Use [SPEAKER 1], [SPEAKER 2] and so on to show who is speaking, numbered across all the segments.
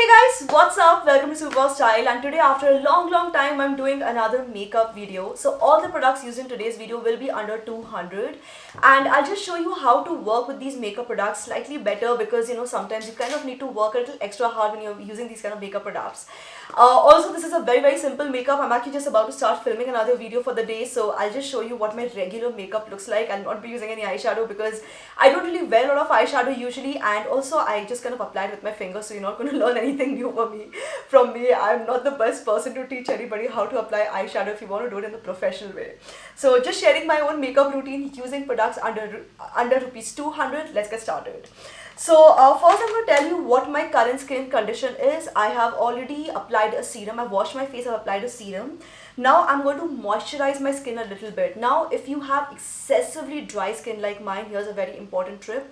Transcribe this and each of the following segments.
[SPEAKER 1] Hey guys, what's up? Welcome to SuperWowStyle, and today after a long time I'm doing another makeup video. So all the products used in today's video will be under 200 and I'll just show you how to work with these makeup products slightly better because sometimes you kind of need to work a little extra hard when you're using these kind of makeup products. Also, this is a very simple makeup. I'm actually just about to start filming another video for the day, so I'll just show you what my regular makeup looks like. I'll not be using any eyeshadow because I don't really wear a lot of eyeshadow usually, and also I just kind of apply it with my fingers, so you're not going to learn anything new from me. I'm not the best person to teach anybody how to apply eyeshadow if you want to do it in the professional way. So just sharing my own makeup routine using products under rupees 200. Let's get started. So first I'm going to tell you what my current skin condition is. I have already applied a serum. I've washed my face, I've applied a serum. Now I'm going to moisturize my skin a little bit. Now if you have excessively dry skin like mine, here's a very important tip.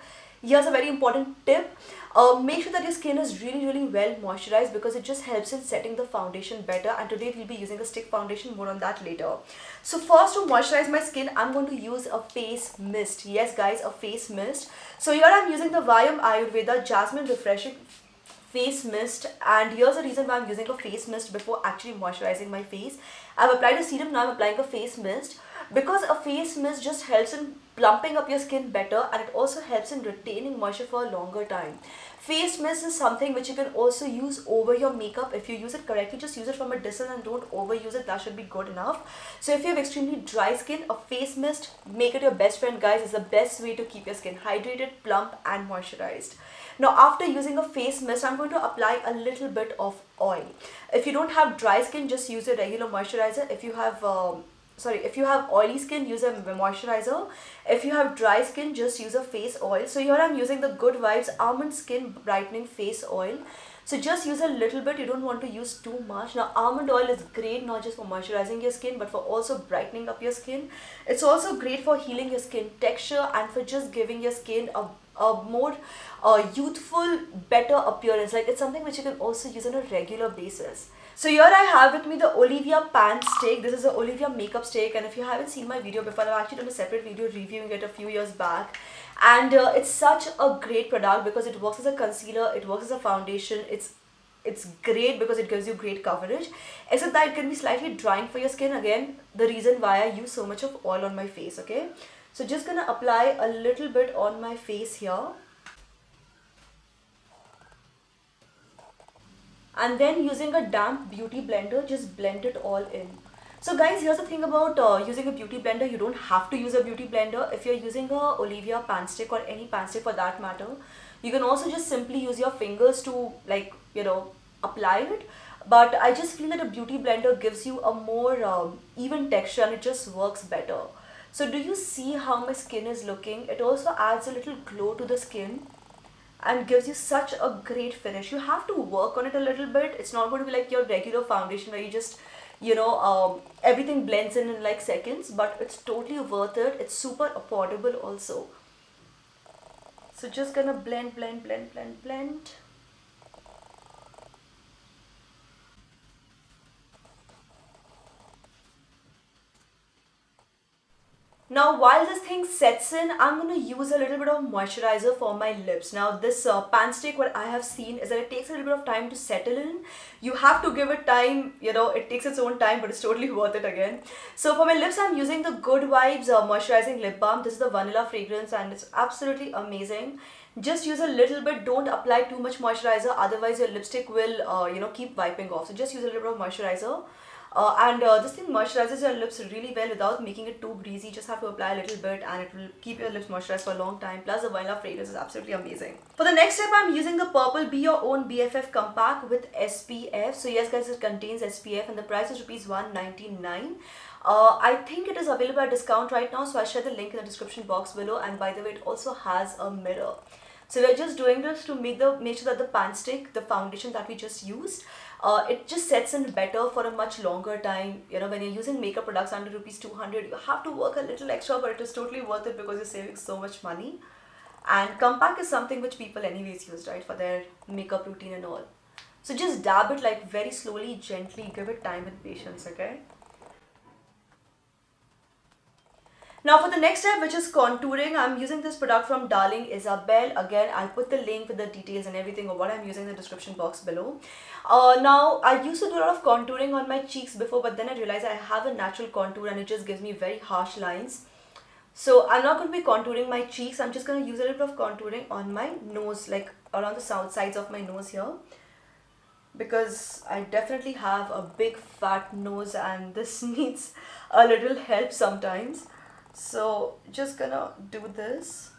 [SPEAKER 1] Make sure that your skin is really well moisturized because it just helps in setting the foundation better, and today we'll be using a stick foundation, more on that later. So first, to moisturize my skin, I'm going to use a face mist. Yes guys, a face mist. So here I'm using the Vayam Ayurveda Jasmine Refreshing face mist, and here's the reason why I'm using a face mist before actually moisturizing my face. I've applied a serum, now I'm applying a face mist because a face mist just helps in plumping up your skin better, and it also helps in retaining moisture for a longer time. Face mist is something which you can also use over your makeup. If you use it correctly, just use it from a distance and don't overuse it. That should be good enough. So if you have extremely dry skin, a face mist, make it your best friend guys. Is the best way to keep your skin hydrated, plump and moisturized. Now after using a face mist, I'm going to apply a little bit of oil. If you don't have dry skin, just use a regular moisturizer. If you have oily skin, use a moisturizer. If you have dry skin, just use a face oil. So here I'm using the Good Vibes Almond Skin Brightening Face Oil. So just use a little bit, you don't want to use too much. Now almond oil is great not just for moisturizing your skin but for also brightening up your skin. It's also great for healing your skin texture and for just giving your skin a more youthful, better appearance. Like, it's something which you can also use on a regular basis. So here I have with me the Olivia Pan Stick. This is the Olivia makeup stick, and if you haven't seen my video before, I've actually done a separate video reviewing it a few years back. And it's such a great product because it works as a concealer, it works as a foundation, it's great because it gives you great coverage, except that it can be slightly drying for your skin. Again, the reason why I use so much of oil on my face, okay? So just gonna apply a little bit on my face here. And then using a damp beauty blender, just blend it all in. So guys, here's the thing about using a beauty blender. You don't have to use a beauty blender. If you're using a Olivia pan stick or any pan stick for that matter, you can also just simply use your fingers to apply it. But I just feel that a beauty blender gives you a more even texture and it just works better. So do you see how my skin is looking? It also adds a little glow to the skin and gives you such a great finish. You have to work on it a little bit. It's not going to be like your regular foundation where you just everything blends in like seconds, but it's totally worth it. It's super affordable also. So just gonna blend. Now while this thing sets in, I'm going to use a little bit of moisturizer for my lips. Now this pan stick, what I have seen is that it takes a little bit of time to settle in. You have to give it time, it takes its own time, but it's totally worth it again. So for my lips, I'm using the Good Vibes Moisturizing Lip Balm. This is the vanilla fragrance and it's absolutely amazing. Just use a little bit, don't apply too much moisturizer, otherwise your lipstick will keep wiping off. So just use a little bit of moisturizer. This thing moisturizes your lips really well without making it too greasy. You just have to apply a little bit and it will keep your lips moisturized for a long time. Plus the vanilla fragrance is absolutely amazing. For the next step, I'm using the Purple Be Your Own BFF Compact with SPF. So yes guys, it contains SPF and the price is rupees 199. I think it is available at discount right now, so I'll share the link in the description box below. And by the way, it also has a mirror. So we're just doing this to make sure that the pan stick, the foundation that we just used, it just sets in better for a much longer time. When you're using makeup products under rupees 200, you have to work a little extra, but it is totally worth it because you're saving so much money. And compact is something which people anyways use, right, for their makeup routine and all. So just dab it like very slowly, gently, give it time and patience, okay? Now for the next step, which is contouring, I'm using this product from Darling Isabel. Again, I'll put the link with the details and everything of what I'm using in the description box below. Now, I used to do a lot of contouring on my cheeks before, but then I realized I have a natural contour and it just gives me very harsh lines. So I'm not going to be contouring my cheeks. I'm just going to use a little bit of contouring on my nose, like around the south sides of my nose here, because I definitely have a big fat nose and this needs a little help sometimes. So just gonna do this.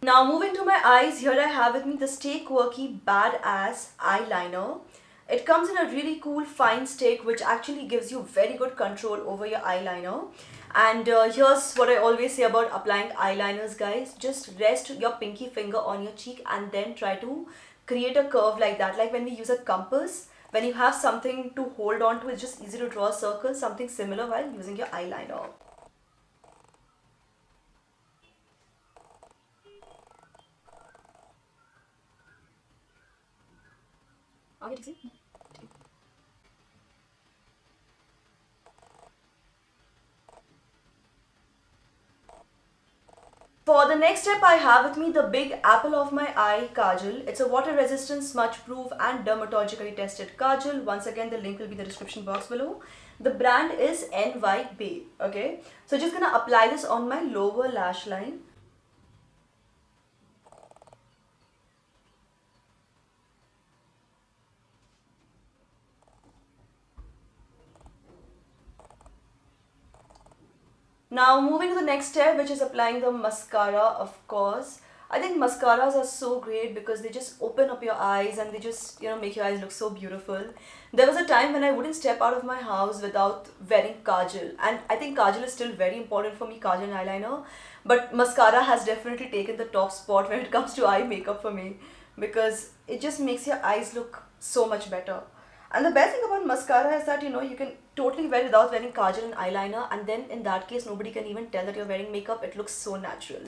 [SPEAKER 1] Now moving to my eyes, here I have with me the Stay Quirky Badass eyeliner. It comes in a really cool fine stick which actually gives you very good control over your eyeliner. And here's what I always say about applying eyeliners, guys. Just rest your pinky finger on your cheek and then try to create a curve like that. Like when we use a compass, when you have something to hold on to, it's just easy to draw a circle, something similar while using your eyeliner. For the next step, I have with me the big apple of my eye kajal. It's a water resistant, smudge proof and dermatologically tested kajal. Once again, the link will be in the description box below. The brand is NY Bay. Okay, so just gonna apply this on my lower lash line. Now moving to the next step, which is applying the mascara, of course. I think mascaras are so great because they just open up your eyes and they just, make your eyes look so beautiful. There was a time when I wouldn't step out of my house without wearing kajal. And I think kajal is still very important for me, kajal and eyeliner. But mascara has definitely taken the top spot when it comes to eye makeup for me, because it just makes your eyes look so much better. And the best thing about mascara is that you can totally wear it without wearing kajal and eyeliner, and then in that case nobody can even tell that you're wearing makeup. It looks so natural.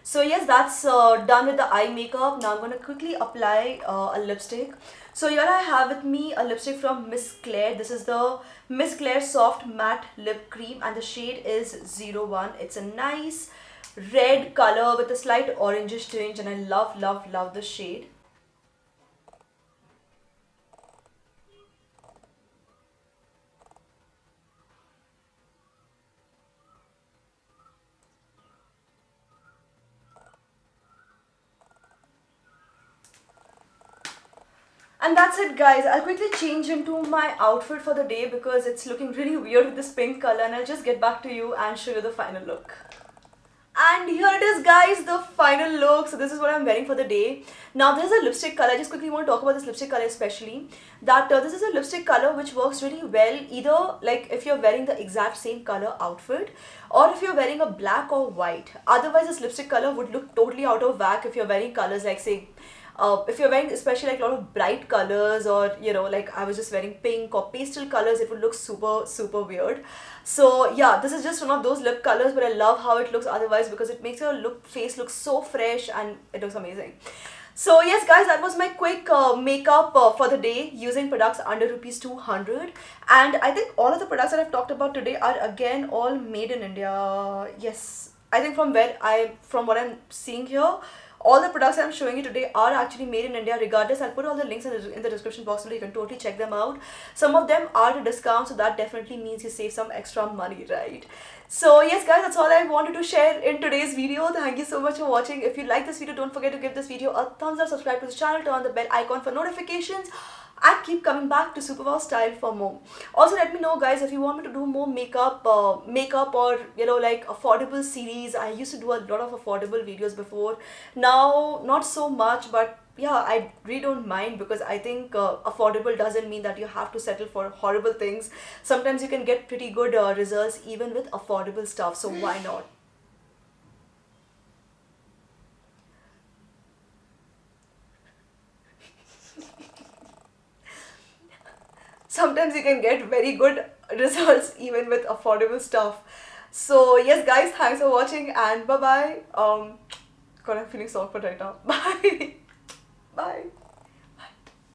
[SPEAKER 1] So yes, that's done with the eye makeup. Now I'm going to quickly apply a lipstick. So here I have with me a lipstick from Miss Claire. This is the Miss Claire Soft Matte Lip Cream and the shade is 01. It's a nice red color with a slight orangish tinge and I love, love, love the shade. And that's it, guys. I'll quickly change into my outfit for the day because it's looking really weird with this pink color, and I'll just get back to you and show you the final look. And here it is, guys, the final look. So this is what I'm wearing for the day. Now there's a lipstick color. I just quickly want to talk about this lipstick color especially. That this is a lipstick color which works really well either like if you're wearing the exact same color outfit or if you're wearing a black or white. Otherwise this lipstick color would look totally out of whack if you're wearing colors like, say, if you're wearing especially like a lot of bright colors, or like I was just wearing pink or pastel colors, it would look super, super weird. So yeah, this is just one of those lip colors, but I love how it looks otherwise because it makes your face look so fresh and it looks amazing. So yes, guys, that was my quick makeup for the day using products under rupees 200. And I think all of the products that I've talked about today are again all made in India. Yes, I think from what I'm seeing here, all the products I'm showing you today are actually made in India. Regardless, I'll put all the links in the description box below. You can totally check them out. Some of them are at a discount, so that definitely means you save some extra money, right? So yes, guys, that's all I wanted to share in today's video. Thank you so much for watching. If you like this video, don't forget to give this video a thumbs up, subscribe to the channel, turn on the bell icon for notifications, and keep coming back to SuperWowStyle for more. Also, let me know, guys, if you want me to do more makeup or like affordable series. I used to do a lot of affordable videos before. Now, not so much, but yeah, I really don't mind because I think affordable doesn't mean that you have to settle for horrible things. Sometimes you can get pretty good results even with affordable stuff. So why not? Sometimes you can get very good results even with affordable stuff. So yes, guys, thanks for watching and bye bye. God, I'm feeling so awkward right now. Bye. Bye.